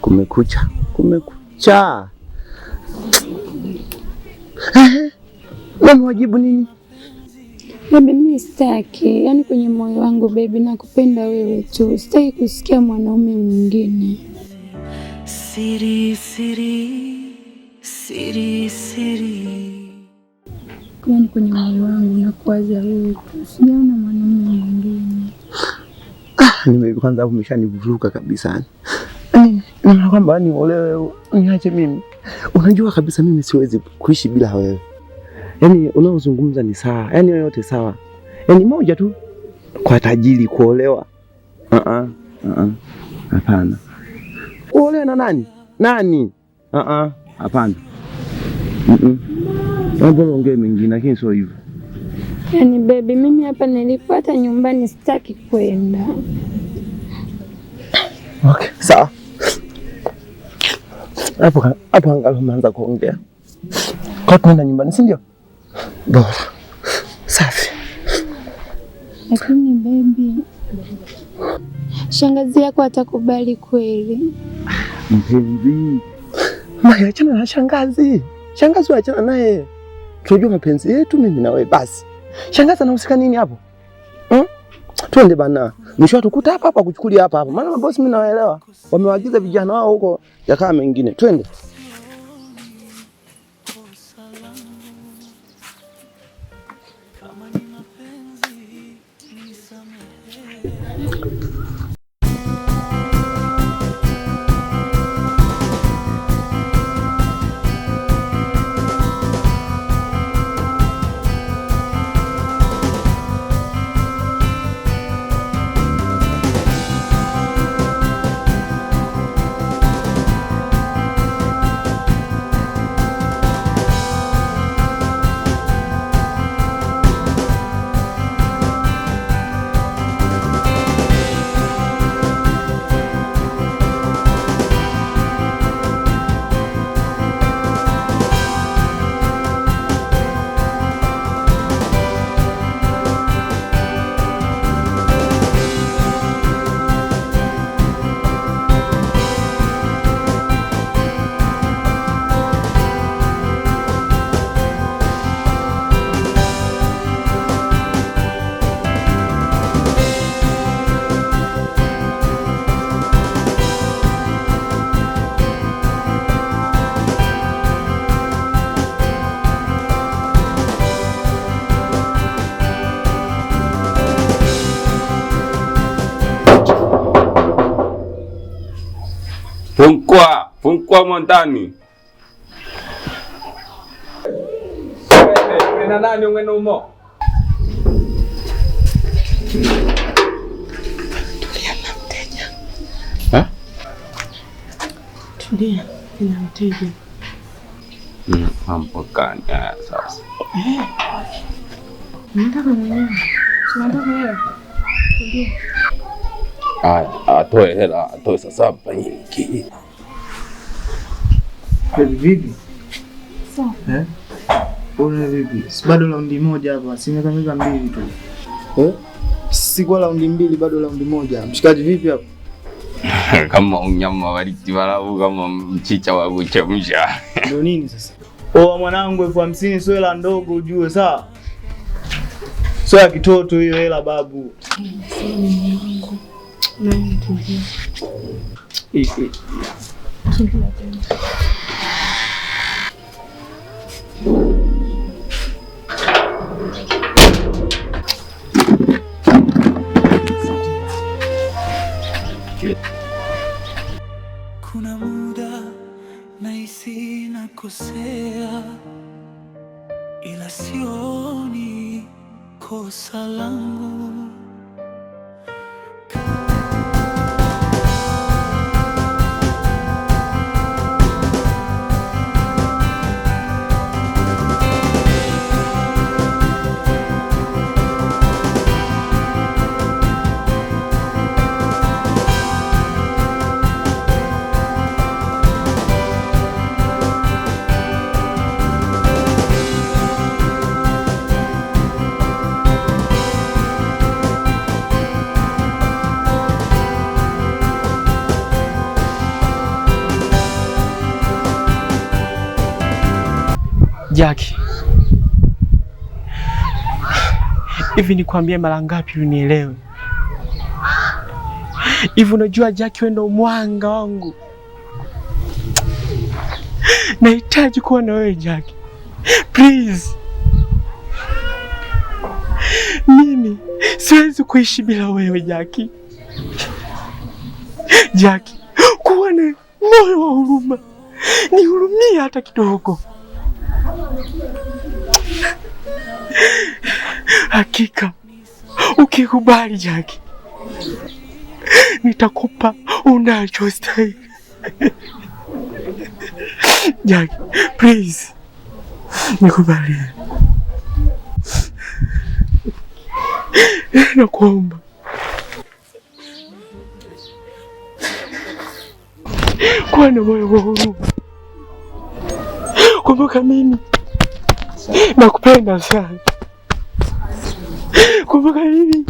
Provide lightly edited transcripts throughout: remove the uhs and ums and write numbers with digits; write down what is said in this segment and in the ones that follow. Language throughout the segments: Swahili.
Kumekucha. Mama wajibu nini? Baby, mimi sitaki. Yaani kwenye moyo wangu baby nakupenda wewe tu. Sitaki kusikia mwanaume mwingine. Siri. Yaani kwenye moyo wangu nakuwaza wewe tu. Sijaona mwanaume mwingine. Mimi kwanza hapo umeshanivuruka kabisa. Naona kwamba olewe niache mimi. Unajua kabisa mimi siwezi kuishi bila wewe. Yaani unaozungumza ni sawa. Yaani yote sawa. Yaani moja tu kwa tajiri kuolewa. Hapana. Kuolewa na nani? Nani? Hapana. Mbona ongea mengine lakini sio hivyo. Yaani baby mimi hapa nilipo hata nyumbani sitaki kwenda. Okay, sawa. Hapo angalau umeanza kuongea. Kwa tunaenda nyumbani, si ndio? Bora. Safi. Lakini baby, shangazi yako atakubali kweli? Mpenzi. Maya, achana na shangazi. Shangazi achana naye. Tunajua mapenzi yetu mimi na wewe basi. Shangazi anahusika nini hapo? Twende bana. Mwisho tukuta hapa kuchukulia hapa. Maana mabosi mimi nawaelewa. Wamewaagiza vijana wao huko yakaa mengine. Twende. Funkwa montani. Nina nani ungeno umo? Tulia na mteja. Tulia na mteja. Mambo gani sasa? Nataka mwenyewe. Tunataka wewe. Tulia. Atoe hela, atoe sasa hapa nyingi. Vipi? Sawa. Una vipi? Si bado raundi moja hapa, si miaka mbili tu. Si kwa raundi mbili bado raundi moja. Mshikaji vipi hapo? Kama unyama waliti walau kama mchicha wa kuchemsha. Ndio nini sasa? Mwanangu 50 sio hela ndogo ujue sawa? Sio ya kitoto hiyo hela babu. Nani tulia. Tulia tena. Kuna muda nahisi nakosea, ila sioni kosa langu. Jackie, hivi nikwambie mara ngapi unielewe? Hivi unajua Jackie, wewe ndo mwanga wangu. Nahitaji kuwa na wewe Jackie. Please. Mimi siwezi kuishi bila wewe Jackie. Jackie, kuwa na moyo wa huruma. Nihurumie hata kidogo. Hakika ukikubali Jackie, nitakupa unachostahili. Jackie, please. Nikubali. Nakuomba. Kuwa na moyo wa huruma. Kumbuka mimi nakupenda sana. Kumbuka mimi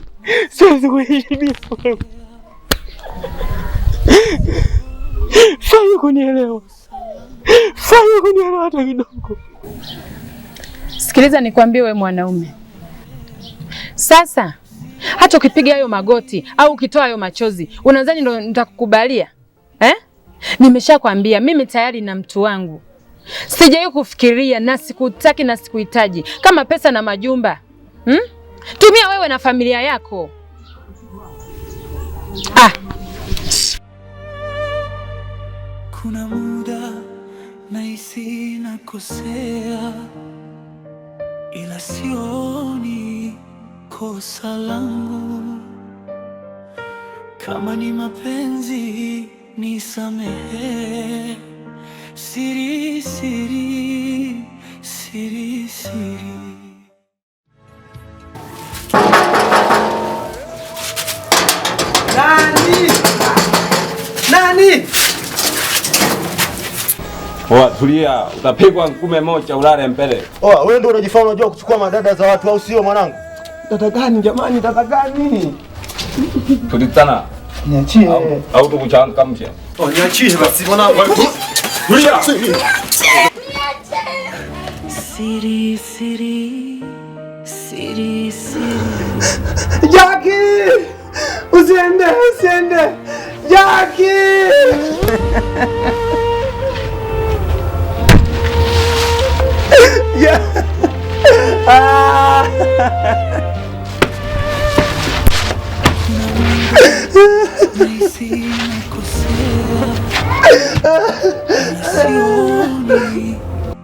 siwezi kuishi bila wewe. Fanya kunielewa. Fanya kunielewa hata kidogo. Sikiliza nikwambie, wewe mwanaume. Sasa hata ukipiga hayo magoti au ukitoa hayo machozi, unadhani ndo nitakukubalia? Nimeshakwambia mimi tayari na mtu wangu. Sijawahi kufikiria na sikutaki na sikuhitaji kama pesa na majumba. Tumia wewe na familia yako. Kuna muda nahisi nakosea, ila sioni kosa langu. Kama ni mapenzi nisamehe, siri siri siri siri. Nani? Oa, tulia, utapigwa ngumi moja ulale mbele. Oa, wewe ndio unajifanya unajua kuchukua madada za watu au sio mwanangu? Dada gani jamani, dada gani? Tulitana. Niachie. Au tukuchangamsha. Niachie basi mwanangu. Tulia. Siri siri siri siri. Jackie! Usiende. Jackie! Sioni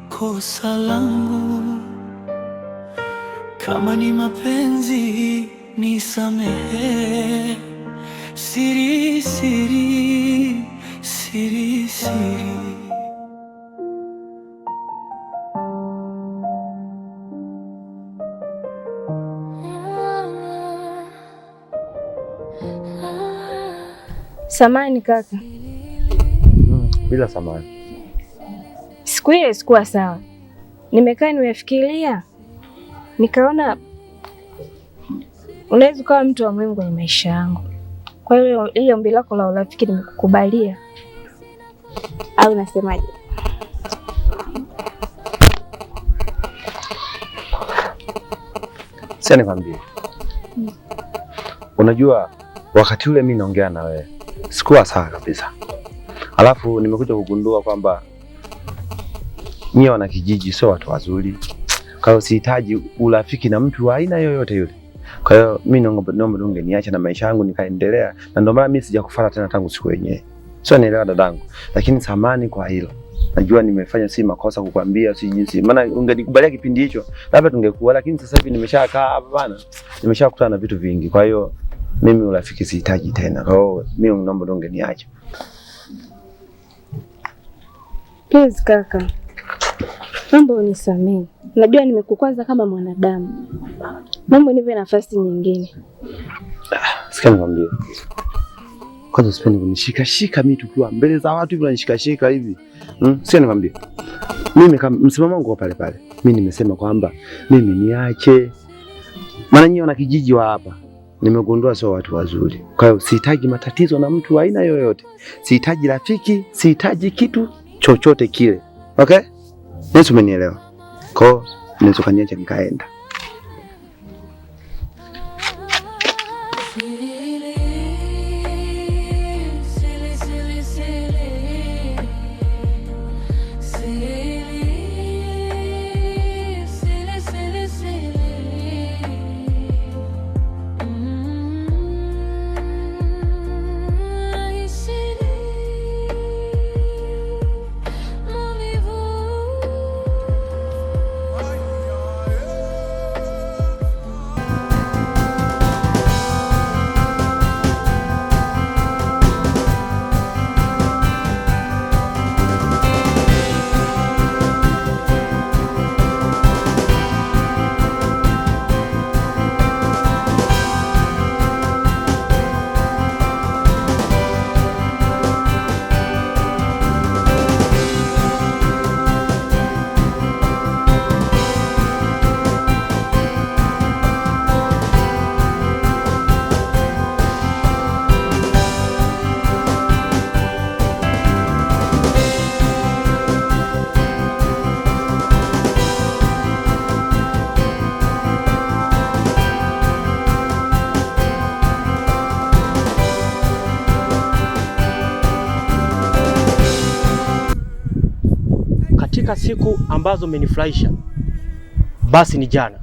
kosa langu. Kama ni mapenzi nisamehe, siri siri siri siri. Samahani kaka. Bila samahani. Siku ile sikuwa sawa. Nimekaa nimefikiria. Nikaona unaweza kuwa mtu wa muhimu kwenye maisha yangu. Kwa hiyo ile ombi lako la urafiki nimekukubalia. Au nasemaje? Sasa nikwambie. Unajua wakati ule mimi naongea na wewe sikuwa sawa kabisa. Alafu nimekuja kugundua kwamba nyie wana kijiji sio watu wazuri. Kwa hiyo sihitaji urafiki na mtu wa aina yoyote yule. Kwa hiyo mimi naomba ungeniacha na maisha yangu nikaendelea, na ndio maana mimi sijakufuata tena tangu siku yenyewe. Sio, nielewa dadangu, lakini samahani kwa hilo. Najua nimefanya si makosa kukwambia si jinsi. Maana ungenikubalia kipindi hicho labda tungekuwa, lakini sasa hivi nimeshakaa hapa bana. Nimeshakutana na vitu vingi. Kwa hiyo mimi urafiki sihitaji tena. Kwa hiyo mimi naomba ungeniacha. Please kaka. Naomba unisamehe. Najua nimekukwaza kama mwanadamu. Naomba nipe nafasi nyingine. Sikia nikwambie. Kwanza sipendi kunishika mimi tukiwa mbele za watu hivi unanishika hivi. Sikia nikwambie. Mimi kama msimamo wangu pale pale. Mimi nimesema kwamba mimi niache. Maana nyinyi wana kijiji wa hapa nimegundua sio watu wazuri. Kwa hiyo sihitaji matatizo na mtu wa aina yoyote. Sihitaji rafiki, sihitaji kitu chochote kile. Okay? Yesu umenielewa. Kwa unaweza kaniacha nikaenda. Katika siku ambazo mmenifurahisha basi ni jana.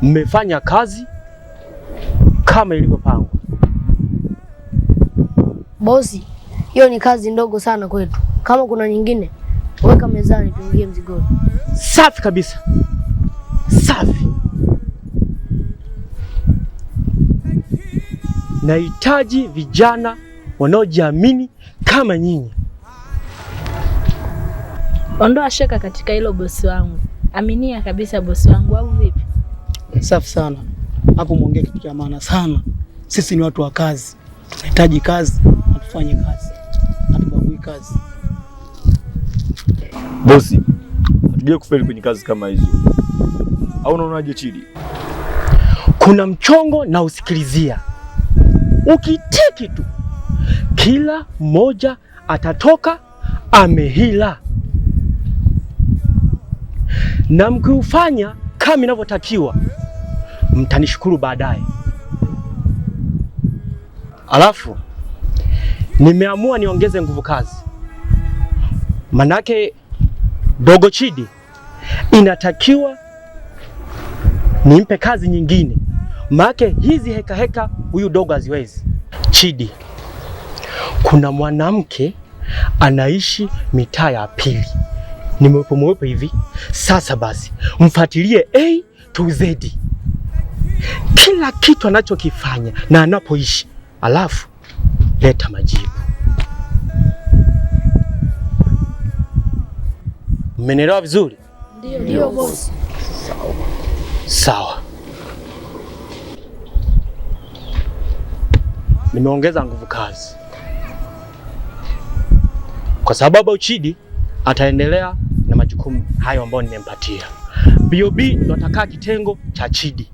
Mmefanya kazi kama ilivyopangwa. Bosi, hiyo ni kazi ndogo sana kwetu. Kama kuna nyingine, weka mezani tuingie mzigoni. Safi kabisa. Safi. Nahitaji vijana wanaojiamini kama nyinyi. Ondoa shaka katika hilo bosi wangu. Aminia kabisa bosi wangu, au vipi? Safi sana. Hapo muongea kitu cha maana sana. Sisi ni watu wa kazi. Tunahitaji kazi, na tufanye kazi. Hatubagui kazi. Bosi, hatujui kufeli kwenye kazi kama hizo. Au unaonaje Chidi? Kuna mchongo na usikilizia. Ukitiki tu kila mmoja atatoka amehila. Na mkiufanya kama inavyotakiwa mtanishukuru baadaye. Alafu nimeamua niongeze nguvu kazi. Manake dogo Chidi inatakiwa nimpe kazi nyingine. Manake hizi heka huyu dogo haziwezi. Chidi, kuna mwanamke anaishi mitaa ya pili. Ni mweupe hivi. Sasa basi mfuatilie A to Z, kila kitu anachokifanya na anapoishi, alafu leta majibu. Mmenielewa vizuri? Ndio bosi. Sawa. Nimeongeza nguvu kazi kwa sababu Chidi ataendelea na majukumu hayo ambayo nimempatia. BOB ndo atakaa kitengo cha Chidi.